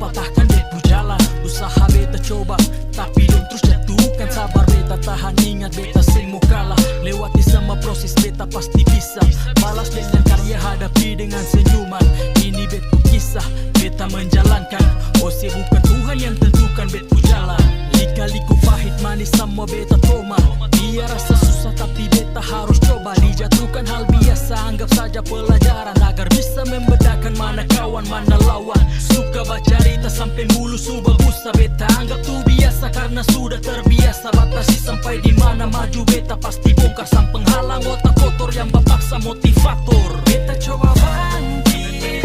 patahkan beta jalan. Usaha beta coba tapi dong terus jatuhkan. Sabar beta tahan, ingat beta sering mau kalah. Lewati semua proses beta pasti bisa. Balas dengan karya, hadapi dengan senyuman. Ini beta kisah, beta menjalankan. Ose bukan Tuhan yang tentukan beta jalan. Lika-liku pahit manis semua beta toma. Biar rasa susah tapi beta harus coba. Dijatuhkan hal biasa, anggap saja pelajaran. Agar bisa membedakan mana kawan mana lawan. Suka baca cerita sampai mulu subah busa. Beta anggap tuh biasa karena sudah terbiasa. Batasi sampai di mana maju beta pasti bongkar. Sang penghalang otak kotor yang bapaksa motivator. Beta coba bangkit